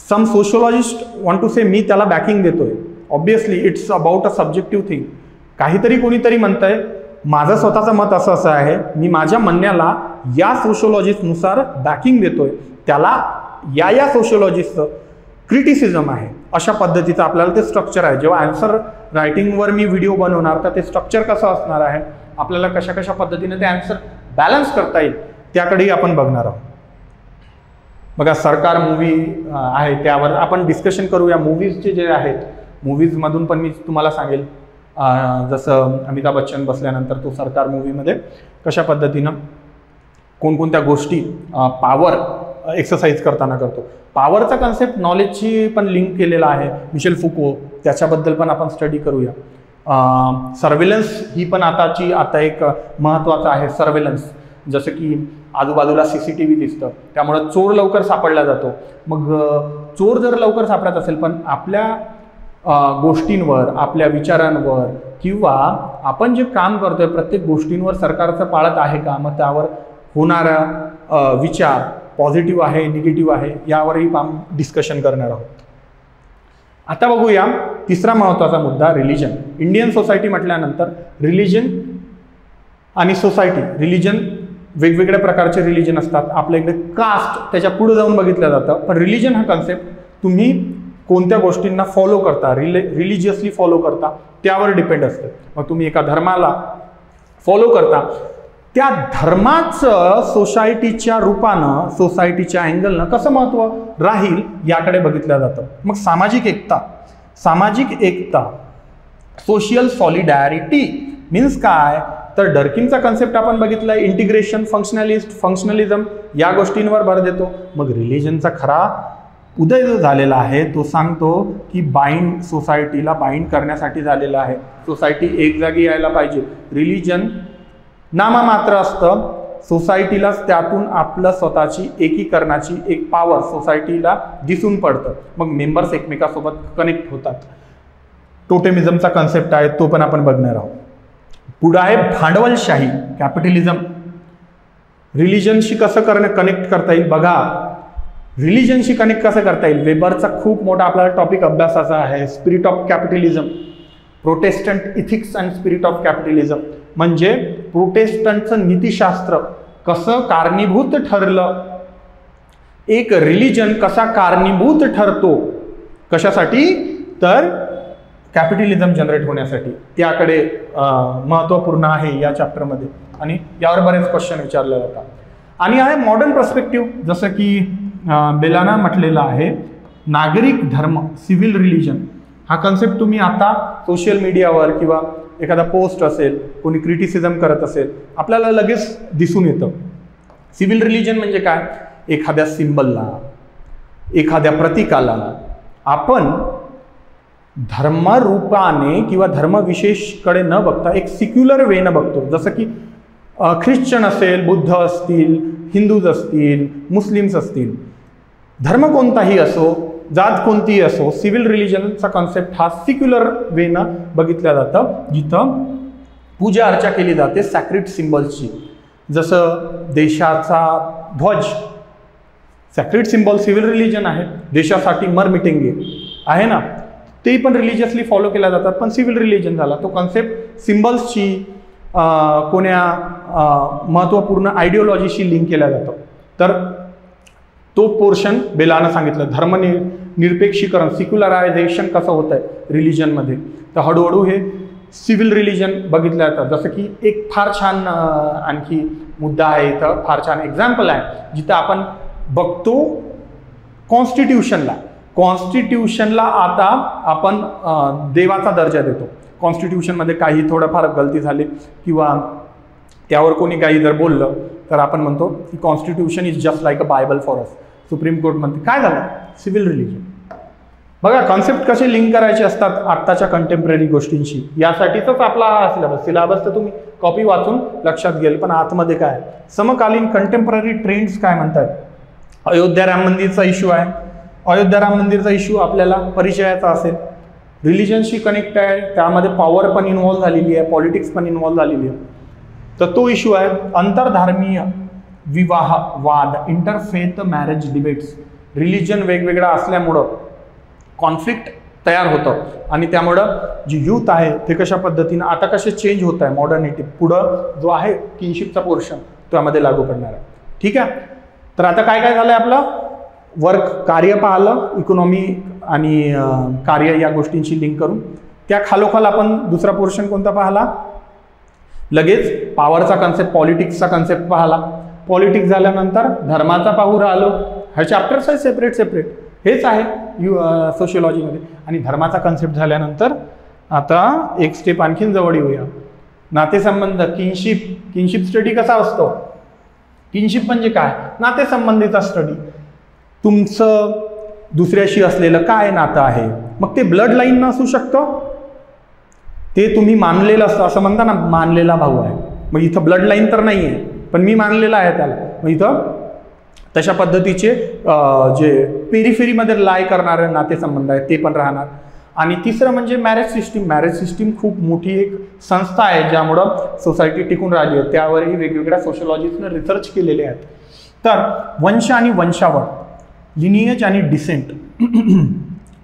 Some sociologist want to say, मी त्याला बॅकिंग देतोय. Obviously it's about a subjective thing. काहीतरी कोणीतरी म्हणतंय, माझं स्वतःचं मत असं आहे, मी माझ्या म्हणण्याला या सोशिओलॉजिस्टनुसार बॅकिंग देतोय, त्याला या सोशिओलॉजिस्टचं क्रिटिसिझम आहे. अशा पद्धतीचं आपल्याला ते स्ट्रक्चर आहे. जेव्हा आन्सर रायटिंगवर मी व्हिडिओ बनवणार तर ते स्ट्रक्चर कसं असणार आहे, आपल्याला कशा पद्धतीने ते आन्सर बॅलन्स करता येईल त्याकडेही आपण बघणार आहोत. बघा, सरकार मूवी आहे, त्यावर आपण डिस्कशन करूया. मूवीजचे जे आहेत, मूवीजमधून पण मी तुम्हाला सांगेल, जसं अमिताभ बच्चन बसल्यानंतर तो सरकार मूवीमध्ये कशा पद्धतीनं कोणकोणत्या गोष्टी पॉवर एक्सरसाइज करताना करतो. पॉवरचा कन्सेप्ट नॉलेजची पण लिंक केलेला आहे. मिशेल फुको, त्याच्याबद्दल पण आपण स्टडी करूया. सर्व्हेलन्स ही पण आता एक महत्त्वाचं आहे. सर्व्हेलन्स, जसं की आजूबाजूला CCTV दिसतं, त्यामुळं चोर लवकर सापडला जातो. मग चोर जर लवकर सापडत असेल पण आपल्या गोष्टींवर, आपल्या विचारांवर किंवा आपण जे काम करतोय प्रत्येक गोष्टींवर सरकारचं पाळत आहे का, मग त्यावर होणारा विचार पॉझिटिव्ह आहे निगेटिव्ह आहे यावरही डिस्कशन करणार आहोत. आता बघूया तिसरा महत्त्वाचा मुद्दा, रिलिजन. इंडियन सोसायटी म्हटल्यानंतर रिलिजन आणि सोसायटी, रिलिजन वेगवेगळ्या प्रकारचे रिलिजन असतात. आपल्या इकडे कास्ट त्याच्या पुढे जाऊन बघितलं जातं, पण रिलिजन हा कन्सेप्ट तुम्ही कोणत्या गोष्टींना फॉलो करता, रिलिजियसली फॉलो करता त्यावर डिपेंड असतं. मग तुम्ही एका धर्माला फॉलो करता, त्या धर्माचं सोसायटीच्या रूपानं, सोसायटीच्या अँगलनं कसं महत्त्व राहील याकडे बघितलं जातं. मग सामाजिक एकता, सोशियल सॉलिडॅरिटी मीन्स काय, तर डर्किनचा कन्सेप्ट आपण बघितलाय, इंटिग्रेशन, फंक्शनलिझम या गोष्टींवर भर देतो. मग रिलिजनचा खरा उदय जो झालेला आहे तो सांगतो की सोसायटीला बाइंड करण्यासाठी झालेला आहे. सोसायटी एक जागी यायला पाहिजे. रिलिजन नाममात्र असतं, सोसायटीलाच त्यातून आपलं स्वतःची एकीकरणाची एक पॉवर सोसायटीला दिसून पडतं. मग मेंबर्स एकमेकासोबत कनेक्ट होतात. टोटेमिझमचा कन्सेप्ट आहे तो पण आपण बघणार आहोत. पुढं आहे भांडवलशाही, कॅपिटलिझम. रिलिजनशी कसं कनेक्ट करता येईल बघा, रिलिजनशी कनेक्ट कसं करता येईल. वेबरचा खूप मोठा आपल्याला टॉपिक अभ्यासाचा आहे, spirit of capitalism, Protestant ethics and spirit of capitalism. म्हणजे प्रोटेस्टंटचं नीतिशास्त्र कसं कारणीभूत ठरलं, एक रिलिजन कसा कारणीभूत ठरतो, कशासाठी, तर कॅपिटलिझम जनरेट होण्यासाठी. त्याकडे महत्त्वपूर्ण आहे या चॅप्टरमध्ये आणि यावर बरेच क्वेश्चन विचारले जातात. आणि आहे मॉडर्न पर्स्पेक्टिव्ह, जसं की बेलाना म्हटलेलं आहे, नागरिक धर्म, सिव्हिल रिलिजन. हा कन्सेप्ट तुम्ही आता सोशल मीडियावर किंवा एखादा पोस्ट असेल, कोणी क्रिटिसिझम करत असेल, आपल्याला लगेच दिसून येतं. सिव्हिल रिलिजन म्हणजे काय, एखाद्या सिम्बलला, एखाद्या प्रतीकाला आपण धर्मरूपाने किंवा धर्मविशेषकडे न बघता एक सिक्युलर वेनं बघतो. जसं की ख्रिश्चन असेल, बुद्ध असतील, हिंदूज असतील, मुस्लिम्स असतील, धर्म कोणताही असो, जात कोणतीही असो, सिव्हिल रिलिजनचा कॉन्सेप्ट हा सिक्युलर वेनं बघितल्या जातं, जिथं पूजा अर्चा केली जाते सॅक्रिड सिम्बल्सची. जसं देशाचा ध्वज सॅक्रिड सिम्बॉल सिव्हिल रिलिजन आहे. देशासाठी मर मिटेंगे आहे ना, ते पण रिलिजियसली फॉलो केल्या जातात, पण सिव्हिल रिलिजन झाला. तो कॉन्सेप्ट सिम्बल्सची कोण्या महत्त्वपूर्ण आयडिओलॉजीशी लिंक केला जातो. तर तो पोर्शन बेलानं सांगितलं. धर्मनिरपेक्षीकरण, सिक्युलरायझेशन कसं होत आहे रिलिजनमध्ये, तर हळूहळू हे सिव्हिल रिलिजन बघितलं जातं. जसं की एक फार छान आणखी मुद्दा आहे इथं, फार छान एक्झाम्पल आहे, जिथं आपण बघतो कॉन्स्टिट्यूशनला आता आपण देवाचा दर्जा देतो. कॉन्स्टिट्यूशनमध्ये काही थोडंफार गलती झाली किंवा त्यावर कोणी काही जर बोललं तर आपण म्हणतो की constitution is just like a Bible for us. Supreme court म्हणते. काय झालं, सिव्हिल रिलिजन. बघा कॉन्सेप्ट कसे लिंक करायचे असतात आत्ताच्या कंटेम्पररी गोष्टींशी, यासाठीच आपला हा सिलेबस तर तुम्ही कॉपी वाचून लक्षात घेईल, पण आतमध्ये काय समकालीन कंटेम्पररी ट्रेंड्स काय म्हणतात. अयोध्या राम मंदिरचा इश्यू आहे. अयोध्या राम मंदिरचा इश्यू आपल्याला परिचयाचा असेल, रिलिजनशी कनेक्ट आहे, त्यामध्ये पॉवर पण इन्व्हॉल्व्ह झालेली आहे, पॉलिटिक्स पण इन्व्हॉल्व्ह झालेली आहे. तर तो इश्यू आहे. आंतरधर्मीय विवाह वाद, इंटरफेथ मॅरेज डिबेट्स. रिलिजन वेगवेगळा असल्यामुळं कॉन्फ्लिक्ट तयार होतं आणि त्यामुळं जी यूथ आहे ते कशा पद्धतीनं आता कसे चेंज होत आहे मॉडर्निटी, पुढं जो आहे किनशिपचा पोर्शन त्यामध्ये लागू पडणार आहे. ठीक आहे. तर आता काय काय झालंय आपलं वर्क, कार्य पाहिलं, इकॉनॉमी आणि कार्य या गोष्टींची लिंक करून. त्या खालोखाल आपण दुसरा पोर्शन कोणता पाहिला, लगेच पॉवरचा कन्सेप्ट, पॉलिटिक्सचा कन्सेप्ट पाहिला. पॉलिटिक्स झाल्यानंतर धर्माचा पाहू राहिलो. हा चॅप्टर्स आहे सेपरेट, हेच आहे सोशिओलॉजीमध्ये. आणि धर्माचा कन्सेप्ट झाल्यानंतर आता एक स्टेप आणखीन जवळ येऊया, नातेसंबंध, किनशिप स्टडी कसा असतो. किनशिप म्हणजे काय, नातेसंबंधीचा स्टडी. तुमचं दुसऱ्याशी असलेलं काय नातं आहे, मग ते ब्लड लाईन असू शकतं, ते तुम्ही मानलेलं असतं. असं म्हणता ना, मानलेला भाऊ आहे, मग इथं ब्लड लाईन तर नाही आहे पण मी मानलेला आहे त्याला, मग इथं तशा पद्धतीचे जे पेरिफेरीमध्ये लाय करणारे नातेसंबंध आहेत ते पण राहणार. आणि तिसरं म्हणजे मॅरेज सिस्टीम. मॅरेज सिस्टीम खूप मोठी एक संस्था आहे ज्यामुळं सोसायटी टिकून राहिली आहे. त्यावरही वेगवेगळ्या सोशलॉजिस्टने रिसर्च केलेले आहेत. तर वंश आणि वंशावळ, लिनिएज आणि डिसेंट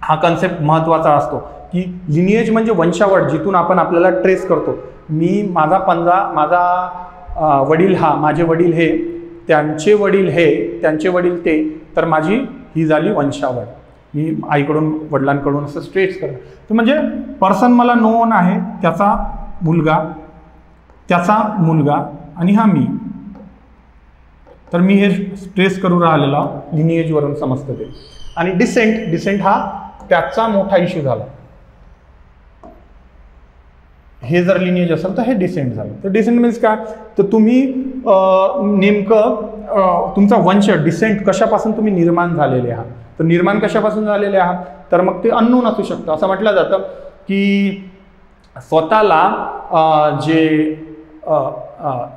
हा कन्सेप्ट महत्त्वाचा असतो की लिनिएज म्हणजे वंशावळ, जिथून आपण आपल्याला ट्रेस करतो. मी माझा पंजा, माझा वडील हा, माझे वडील हे, त्यांचे वडील हे, त्यांचे वडील ते, तर माझी ही झाली वंशावळ. मी आईकडून वडिलांकडून असं स्ट्रेच करतो. तर म्हणजे पर्सन मला नोन आहे, त्याचा मुलगा आणि हा मी. तर मी हे स्ट्रेस करू राहिलेला लिनिएजवरून समजतं ते. आणि डिसेंट हा त्याचा मोठा इश्यू झाला. हे जर लिनिएज असेल तर हे डिसेंट झालं. तर डिसेंट मीन्स काय, तर तुम्ही नेमकं तुमचा वंश डिसेंट कशापासून तुम्ही निर्माण झालेले आहात. तर निर्माण कशापासून झालेले आहात, तर मग ते अननोन असू शकतं. असं म्हटलं जातं की स्वतःला जे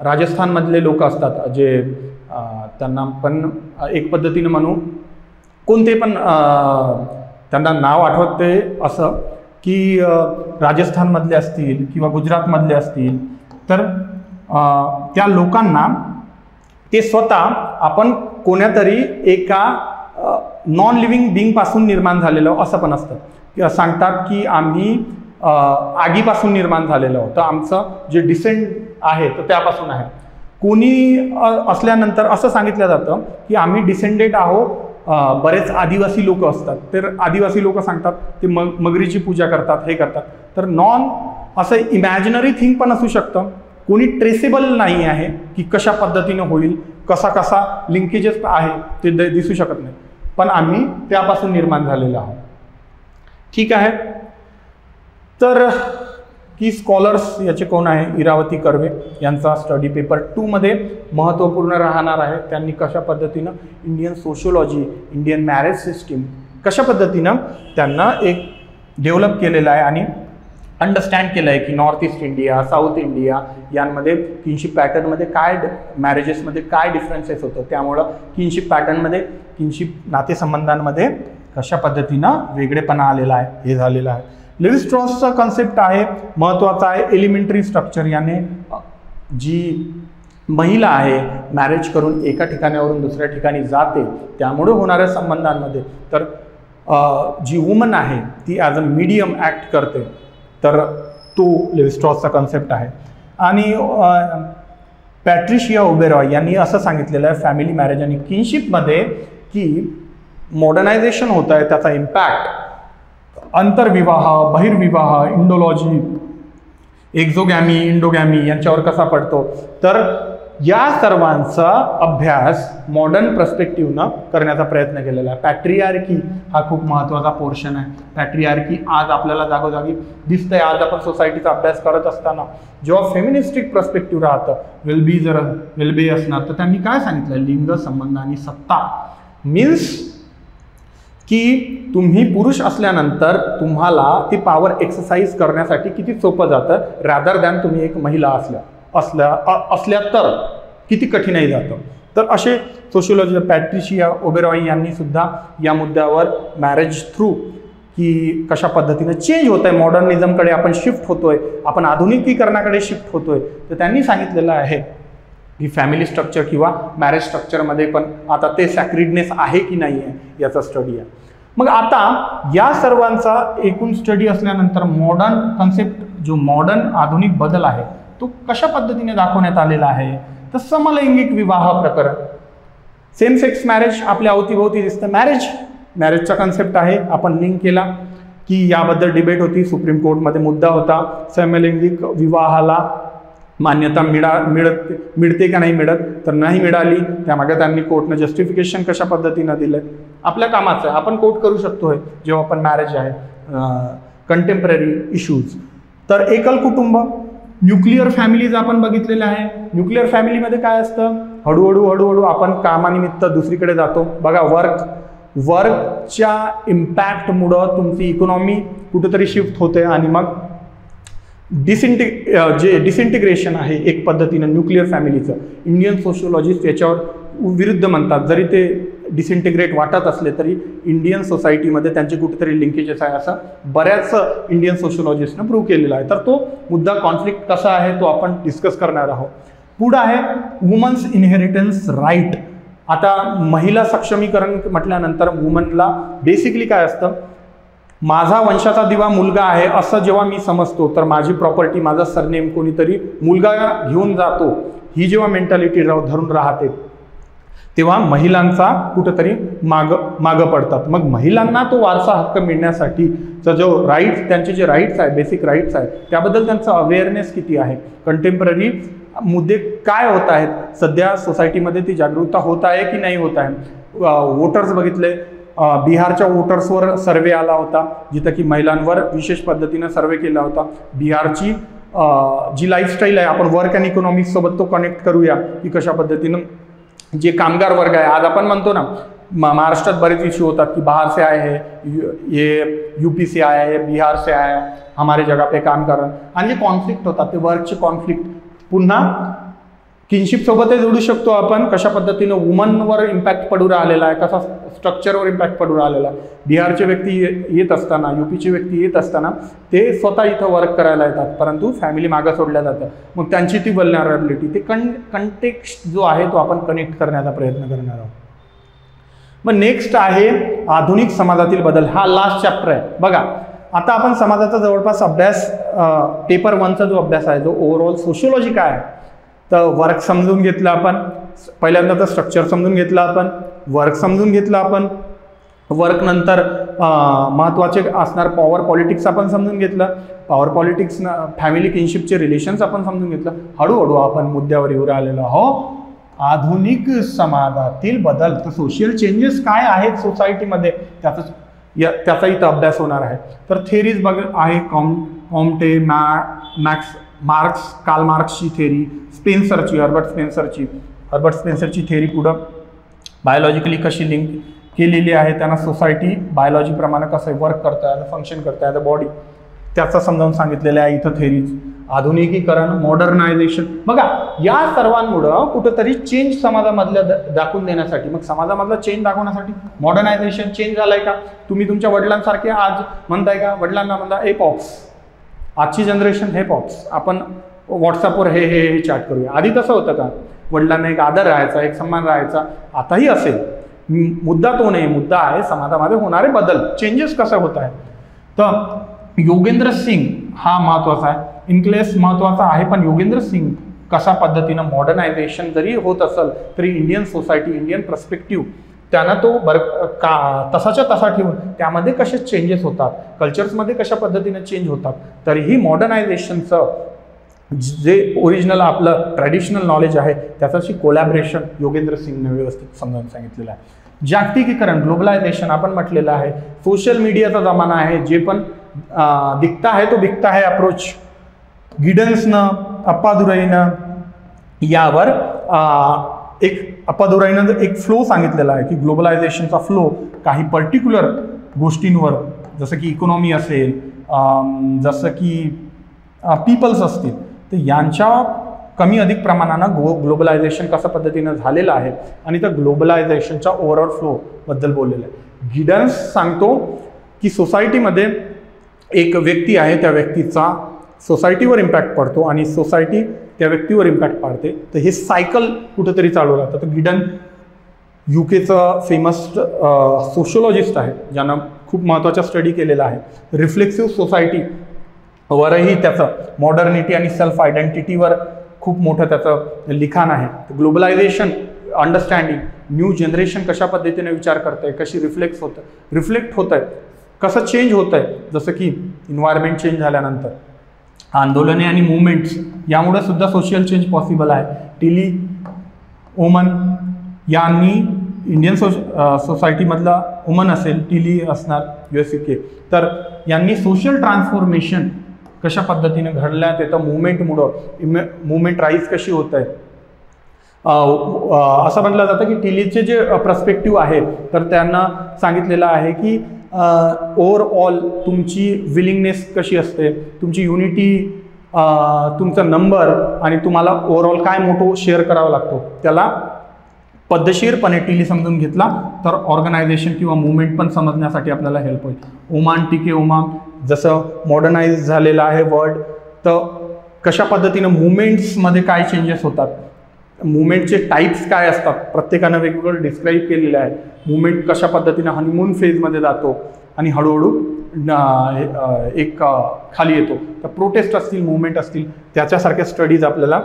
राजस्थानमधले लोक असतात, जे त्यांना पण एक पद्धतीनं म्हणू, कोणते पण त्यांना नाव आठवते असं की राजस्थानमधले असतील किंवा गुजरातमधले असतील, तर त्या लोकांना ते स्वतः आपण कोण्यातरी एका नॉन लिव्हिंग बिंगपासून निर्माण झालेलं असं पण असतं. सांगतात की आम्ही आगीपासून निर्माण झालेलं होतं, आमचं जे डिसेंट आहे तर त्यापासून आहे. कोणी असल्यानंतर असं सांगितलं जातं की आम्ही डिसेंडेड आहोत. बरेच आदिवासी लोक असतात, तर आदिवासी लोक सांगतात ते मगरीची पूजा करतात, हे करतात. तर नॉन असं इमॅजिनरी थिंग पण असू शकतं. कोणी ट्रेसेबल नाही आहे की कशा पद्धतीने होईल, कसा लिंकेजेस आहे ते दिसू शकत नाही, पण आम्ही त्यापासून निर्माण झालेलो आहोत. ठीक आहे. तर की स्कॉलर्स याचे कोण आहे, इरावती कर्वे यांचा स्टडी पेपर 2 मध्ये महत्त्वपूर्ण राहणार आहे. त्यांनी कशा पद्धतीनं Indian sociology, Indian marriage system कशा पद्धतीनं त्यांना एक डेव्हलप केलेलं आहे आणि अंडरस्टँड केलं आहे की north east India, south India यांमध्ये किनशिप पॅटर्नमध्ये काय, मॅरेजेसमध्ये काय डिफरन्सेस होतं, त्यामुळं किनशिप पॅटर्नमध्ये, किनशिप नातेसंबंधांमध्ये कशा पद्धतीनं वेगळेपणा आलेला आहे, हे झालेलं आहे. लेवी स्ट्रॉसचा कन्सेप्ट आहे महत्त्वाचा आहे. एलिमेंटरी स्ट्रक्चर, याने जी महिला आहे मॅरेज करून एका ठिकाणावरून दुसऱ्या ठिकाणी जाते, त्यामुळे होणाऱ्या संबंधांमध्ये तर जी वुमन आहे ती ॲज अ मीडियम ॲक्ट करते, तर तो लेवी स्ट्रॉसचा कन्सेप्ट आहे. आणि पॅट्रिशिया ओबेरॉय यांनी असं सांगितलेलं आहे फॅमिली मॅरेज आणि किनशिपमध्ये की मॉडर्नायझेशन होत आहे, त्याचा इम्पॅक्ट आंतरविवाह, बहिर्विवाह, इंडोलॉजी, एक्झोगॅमी, इंडोगॅमी यांच्यावर कसा पडतो. तर या सर्वांचा अभ्यास मॉडर्न पर्स्पेक्टिव्हनं करण्याचा प्रयत्न केलेला आहे. पॅट्रियार्की हा खूप महत्त्वाचा पोर्शन आहे. पॅट्रियार्की आज आपल्याला जागोजागी दिसतंय. आज आपण सोसायटीचा अभ्यास करत असताना जेव्हा फेमिनिस्टिक पर्स्पेक्टिव्ह राहतं, वेलबी असणार, तर त्यांनी काय सांगितलं, लिंग संबंध आणि सत्ता मीन्स की तुम्ही पुरुष असल्यानंतर तुम्हाला ती पॉवर एक्सरसाइज करण्यासाठी किती सोपं जातं, रॅदर दॅन तुम्ही एक महिला असल्या तर किती कठीणही जातं. तर असे सोशिओलॉजी पॅट्रिशिया ओबेरॉय यांनी सुद्धा या मुद्द्यावर मॅरेज थ्रू की कशा पद्धतीने चेंज होत आहे, मॉडर्निझमकडे आपण शिफ्ट होतोय, आपण आधुनिकीकरणाकडे शिफ्ट होतोय, तर त्यांनी सांगितलेलं आहे की फॅमिली स्ट्रक्चर किंवा मॅरेज स्ट्रक्चरमध्ये पण आता ते सॅक्रिडनेस आहे की नाही आहे याचा स्टडी आहे. मग आता या सर्वांचा एकूण स्टडी असल्यानंतर मॉडर्न कन्सेप्ट, जो मॉडर्न आधुनिक बदल आहे तो कशा पद्धतीने दाखवण्यात आलेला आहे. तर समलैंगिक विवाह प्रकरण, सेम सेक्स मॅरेज आपल्या अवतीभोवती दिसतं. मॅरेजचा कन्सेप्ट आहे, आपण लिंक केला की याबद्दल डिबेट होती, सुप्रीम कोर्टमध्ये मुद्दा होता, समलैंगिक विवाहाला मान्यता मिळते का नाही मिळत, तर नाही मिळाली. त्यामागे त्यांनी कोर्टनं जस्टिफिकेशन कशा पद्धतीनं दिलं, आपल्या कामाचं आहे, आपण कोर्ट करू शकतोय जेव्हा आपण मॅरेज आहे, कंटेम्पररी इश्यूज. तर एकल कुटुंब, न्यूक्लिअर फॅमिलीज आपण बघितलेल्या आहे. न्यूक्लिअर फॅमिलीमध्ये काय असतं, हळूहळू आपण कामानिमित्त दुसरीकडे जातो. बघा, वर्कच्या इम्पॅक्टमुळं तुमची इकॉनॉमी कुठेतरी शिफ्ट होते आणि मग डिसइंटिग्रेशन आहे एक पद्धतीनं न्यूक्लिअर फॅमिलीचं. इंडियन सोशिओलॉजिस्ट याच्यावर विरुद्ध म्हणतात, जरी ते डिसइंटिग्रेट वाटत असले तरी इंडियन सोसायटीमध्ये त्यांचे कुठेतरी लिंकेजेस आहे असं बऱ्याच इंडियन सोशिओलॉजिस्टनं प्रूव्ह केलेला आहे. तर तो मुद्दा कॉन्फ्लिक्ट कसा आहे तो आपण डिस्कस करणार आहोत. पुढं आहे वुमन्स इनहेरिटन्स राईट. आता महिला सक्षमीकरण म्हटल्यानंतर वुमनला बेसिकली काय असतं, माझा वंशाचा दिवा मुलगा आहे असं जेव्हा मी समजतो, तर माझी प्रॉपर्टी, माझा सरनेम कोणीतरी मुलगा घेऊन जातो, ही जेव्हा मेंटॅलिटी धरून राहते तेव्हा महिलांचा कुठंतरी मागं पडतात. मग महिलांना तो वारसा हक्क मिळण्यासाठीचा जो राईट्स, त्यांचे जे राईट्स आहे, बेसिक राईट्स आहे, त्याबद्दल त्यांचा अवेअरनेस किती आहे, कंटेम्पररी मुद्दे काय होत आहेत, सध्या सोसायटीमध्ये ती जागरूकता होत आहे की नाही होत आहे. वोटर्स बघितले, बिहारच्या वोटर्सवर सर्वे आला होता, जिथं की महिलांवर विशेष पद्धतीनं सर्वे केला होता. बिहारची जी लाईफस्टाईल आहे, आपण वर्क अँड इकॉनॉमिक्स सोबत तो कनेक्ट करूया की कशा पद्धतीनं जे कामगार वर्ग आहे, आज आपण म्हणतो ना महाराष्ट्रात बरेच इश्यू होतात की बाहर से आए हैं, ये यूपी से आया है, बिहार से आया है, हमारे जगह पे काम कर, आणि जे कॉन्फ्लिक्ट होतात ते वर्कचे कॉन्फ्लिक्ट पुन्हा किनशिप सोबतही जोडू शकतो आपण. कशा पद्धतीनं वुमनवर इम्पॅक्ट पडू राहिलेला आहे, कसा स्ट्रक्चरवर इम्पॅक्ट पडू राहिलेला आहे. बिहारचे व्यक्ती येत असताना, यूपीचे व्यक्ती येत असताना ते स्वतः इथं वर्क करायला येतात, परंतु फॅमिली मागं सोडल्या जातं. मग त्यांची ती वल्नरेबिलिटी, ते कंटेक्स्ट जो आहे तो आपण कनेक्ट करण्याचा प्रयत्न करणार आहोत. मग नेक्स्ट आहे आधुनिक समाजातील बदल. हा लास्ट चॅप्टर आहे. बघा, आता आपण समाजाचा जवळपास अभ्यास, पेपर 1चा जो अभ्यास आहे, जो ओव्हरऑल सोशिओलॉजी काय आहे, तर वर्क समजून घेतलं आपण, पहिल्यांदा तर स्ट्रक्चर समजून घेतलं आपण, वर्क समजून घेतलं आपण, वर्क नंतर महत्त्वाचे असणार पॉवर पॉलिटिक्स आपण समजून घेतलं, पॉवर पॉलिटिक्स फॅमिली किनशिपचे रिलेशन्स आपण समजून घेतलं. हळूहळू आपण मुद्द्यावर येऊ राहिलेलो आहोत, आधुनिक समाजातील बदल. तर सोशल चेंजेस काय आहेत सोसायटीमध्ये त्याचा इथं अभ्यास होणार आहे. तर थेरीज बघ आहे, कॉम्टे, मार्क्स, कार्ल मार्क्सची थेरी, स्पेन्सरची, हर्बर्ट स्पेन्सरची थेरी पुढं बायोलॉजिकली कशी लिंक केलेली आहे, त्यांना सोसायटी बायोलॉजीप्रमाणे कसं वर्क करतं, फंक्शन करतं ॲज अ बॉडी, त्याचं समजावून सांगितलेलं आहे इथं थेरीज. आधुनिकीकरण, मॉडर्नायझेशन. बघा, या सर्वांमुळं कुठंतरी चेंज समाजामधल्या दाखवून देण्यासाठी, मग समाजामधला चेंज दाखवण्यासाठी मॉडर्नायझेशन चेंज झालंय का? तुम्ही तुमच्या वडिलांसारखे आज म्हणताय का? वडिलांना म्हणता हे पॉप्स, आजची जनरेशन हे पॉप्स, आपण व्हॉट्सअपवर हे चॅट करूया. आधी तसं होतं का? वडिलांना एक आदर राहायचा, एक सन्मान राहायचा. आताही असेल. मुद्दा तो नाही, मुद्दा आहे समाजामध्ये होणारे बदल, चेंजेस कसं होत आहे. तर योगेंद्र सिंग हा महत्त्वाचा आहे, इनक्लेस महत्त्वाचा आहे, पण योगेंद्र सिंग कशा पद्धतीनं मॉडर्नायझेशन जरी होत असेल तरी इंडियन सोसायटी, इंडियन पर्स्पेक्टिव्ह त्यांना तो तसाच्या तसा ठेवून त्यामध्ये कसे चेंजेस होतात, कल्चर्समध्ये कशा पद्धतीने चेंज होतात, तरीही मॉडर्नायझेशनचं जे ओरिजिनल आपलं ट्रॅडिशनल नॉलेज आहे त्याच्याशी कोलॅबरेशन योगेंद्र सिंगने व्यवस्थित समजावून सांगितलेलं आहे. जागतिकीकरण, ग्लोबलायझेशन आपण म्हटलेलं आहे, सोशल मीडियाचा जमाना आहे, जे पण दिखता है तो बिकता है अप्रोच. गिडन्सनं, अप्पादुराईनं यावर अप्पादुराईनं एक फ्लो सांगितलेला आहे की ग्लोबलायझेशनचा फ्लो काही पर्टिक्युलर गोष्टींवर, जसं की इकॉनॉमी असेल, जसं की पीपल्स असतील, तर यांच्या कमी अधिक प्रमाणानं ग्लोबलायझेशन कशा पद्धतीनं झालेलं आहे आणि त्या ग्लोबलायझेशनच्या ओव्हरऑल फ्लोबद्दल बोललेलं आहे. गिडन्स सांगतो की सोसायटीमध्ये एक व्यक्ती आहे, त्या व्यक्तीचा सोसायटीवर इम्पॅक्ट पडतो आणि सोसायटी त्या व्यक्तीवर इम्पॅक्ट पाडते, तर हे सायकल कुठंतरी चालू राहतं. तर गिडन यूकेचं फेमस सोशिओलॉजिस्ट आहे, ज्यानं खूप महत्त्वाचा स्टडी केलेला आहे. रिफ्लेक्सिव्ह सोसायटी वरही त्याचं मॉडर्निटी आणि सेल्फ आयडेंटिटीवर खूप मोठं त्याचं लिखाण आहे. ग्लोबलायझेशन अंडरस्टँडिंग, न्यू जनरेशन कशा पद्धतीने विचार करत आहे, कशी रिफ्लेक्ट होत आहे, कसं चेंज होत आहे, जसं की इन्व्हायरमेंट चेंज झाल्यानंतर आंदोलने आणि मुवमेंट्स, यामुळे सुद्धा सोशल चेंज पॉसिबल आहे. टिली ओमन यांनी इंडियन सोसायटीमधला वुमन असेल, टिली असणार US UK, तर यांनी सोशल ट्रान्सफॉर्मेशन कशा पद्धतीने घडल्या ते, तर मुवमेंट राईज कशी होत आहे. असं म्हटलं जातं की टिलीचे जे पर्स्पेक्टिव्ह आहे तर त्यांना सांगितलेलं आहे की ओव्हरऑल तुमची विलिंगनेस कशी असते, तुमची युनिटी, तुमचा नंबर आणि तुम्हाला ओव्हरऑल काय मोठं शेअर करावा लागतो, त्याला पद्धतशीरपणे टीली समजून घेतला तर ऑर्गनायझेशन किंवा मुवमेंट पण समजण्यासाठी आपल्याला हेल्प होईल. ओमान टिके ओमान जसं मॉडर्नाइज झालेलं आहे वर्ड, तर कशा पद्धतीनं मुवमेंट्समध्ये काय चेंजेस होतात, मुवमेंटचे टाईप्स काय असतात, प्रत्येकानं वेगवेगळं डिस्क्राईब केलेलं आहे. मुवमेंट कशा पद्धतीनं हनीमून फेजमध्ये जातो आणि हळूहळू एक खाली येतो. तर प्रोटेस्ट असतील, मुवमेंट असतील, त्याच्यासारख्या स्टडीज आपल्याला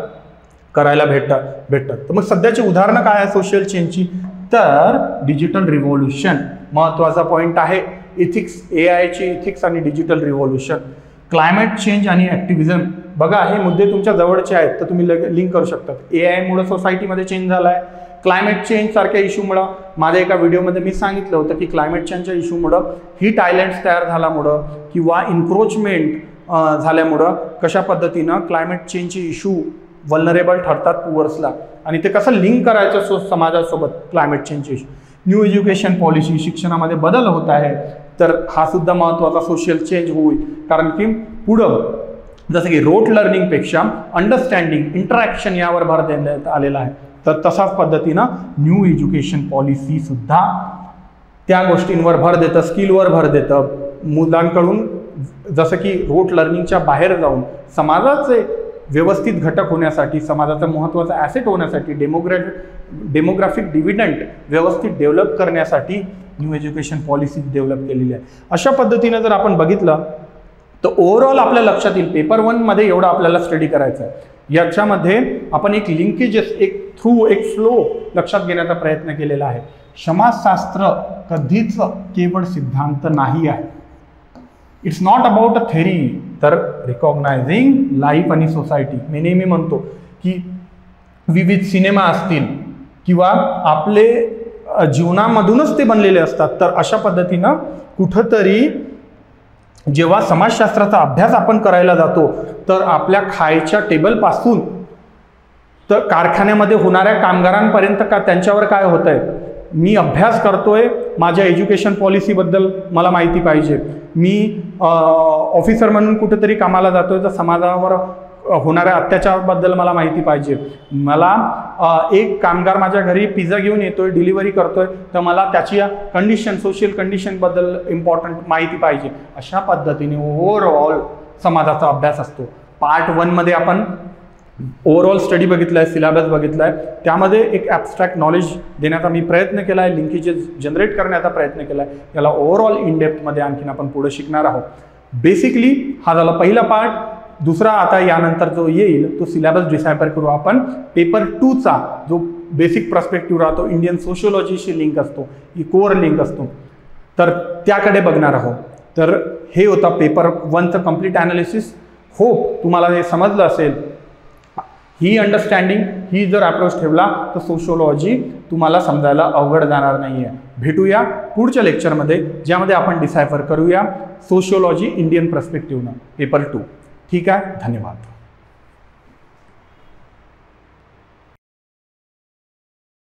करायला भेटतात. तर मग सध्याची उदाहरणं काय आहे सोशल चेंजची, तर डिजिटल रिव्होल्युशन महत्त्वाचा पॉईंट आहे. इथिक्स, AI ची इथिक्स आणि डिजिटल रिव्होल्युशन, क्लायमेट चेंज आणि ॲक्टिव्हिझम. बघा हे मुद्दे तुमच्या जवळचे आहेत तर तुम्ही लिंक करू शकतात. AI मुळे सोसायटीमध्ये चेंज झाला आहे. क्लायमेट चेंज सारख्या इश्यूमुळं माझ्या एका व्हिडिओमध्ये मी सांगितलं होतं की क्लायमेट चेंजच्या इश्यूमुळं हीट आयलँड्स तयार झाल्यामुळं किंवा इन्क्रोचमेंट झाल्यामुळं कशा पद्धतीनं क्लायमेट चेंजचे इश्यू वल्नरेबल ठरतात पुअर्सला आणि ते कसं लिंक करायचं समाजासोबत क्लायमेट चेंजचे इश्यू. न्यू एज्युकेशन पॉलिसी, शिक्षणामध्ये बदल होत आहे तर हा सुद्धा महत्त्वाचा सोशल चेंज होईल. कारण की पुढं जसं की रोट लर्निंगपेक्षा अंडरस्टँडिंग, इंटरॅक्शन यावर भर देण्यात आलेला आहे. तर तसाच पद्धतीनं न्यू एज्युकेशन पॉलिसी सुद्धा त्या गोष्टींवर भर देतं, स्किलवर भर देतं. मुलांकडून जसं की रोट लर्निंगच्या बाहेर जाऊन समाजाचे व्यवस्थित घटक होण्यासाठी, समाजाचा महत्त्वाचा ॲसेट होण्यासाठी, डेमोग्राफिक डिव्हिडंट व्यवस्थित डेव्हलप करण्यासाठी न्यू एज्युकेशन पॉलिसी डेव्हलप केलेली आहे. अशा पद्धतीनं जर आपण बघितलं तर ओव्हरऑल आपल्या लक्षात येईल. पेपर 1 मध्ये एवढं आपल्याला स्टडी करायचं आहे. याच्यामध्ये आपण एक लिंकेजेस, एक फ्लो लक्षात घेण्याचा प्रयत्न केलेला आहे. समाजशास्त्र कधीच केवळ सिद्धांत नाही आहे. It's not about a theory, तर रिकॉग्नायझिंग लाईफ आणि सोसायटी. मी नेहमी म्हणतो की विविध सिनेमा असतील किंवा आपले जीवनामधूनच ते बनलेले असतात. तर अशा पद्धतीनं कुठंतरी जेव्हा समाजशास्त्राचा अभ्यास आपण करायला जातो तर आपल्या खायच्या टेबलपासून तर कारखान्यामध्ये होणाऱ्या कामगारांपर्यंत का त्यांच्यावर काय होत आहे, मी अभ्यास करतोय, माझ्या एज्युकेशन पॉलिसीबद्दल मला माहिती पाहिजे. मी ऑफिसर म्हणून कुठेतरी कामाला जातोय तर समाजावर होणाऱ्या अत्याचाराबद्दल मला माहिती पाहिजे. मला एक कामगार माझ्या घरी पिझ्झा घेऊन येतोय, डिलिव्हरी करतोय, तर मला त्याची कंडिशन, सोशल कंडिशनबद्दल इम्पॉर्टंट माहिती पाहिजे. अशा पद्धतीने ओव्हरऑल समाजाचा अभ्यास असतो. पार्ट 1 मध्ये आपण ओव्हरऑल स्टडी बघितला आहे, सिलेबस बघितला आहे. त्यामध्ये एक ॲब्स्ट्रॅक्ट नॉलेज देण्याचा मी प्रयत्न केला आहे, लिंकेजेस जनरेट करण्याचा प्रयत्न केला आहे. याला ओव्हरऑल इन डेप्थमध्ये आणखीन आपण पुढे शिकणार आहोत. बेसिकली हा झाला पहिला पार्ट. दुसरा आता यानंतर जो येईल तो सिलेबस डिसायफर करू आपण. पेपर 2चा जो बेसिक पर्स्पेक्टिव्ह राहतो, इंडियन सोशिओलॉजीशी लिंक असतो, कोर लिंक असतो, तर त्याकडे बघणार आहोत. तर हे होता पेपर 1चं कम्प्लीट ॲनालिसिस. होप तुम्हाला हे समजलं असेल. ही अंडरस्टँडिंग, ही जर अप्रोच ठेवला तर सोशिओलॉजी तुम्हाला समजायला अवघड जाणार नाही आहे. भेटूया पुढच्या लेक्चरमध्ये, ज्यामध्ये आपण डिसायफर करूया सोशिओलॉजी इंडियन पर्स्पेक्टिव्हनं, पेपर 2. ठीक आहे, धन्यवाद.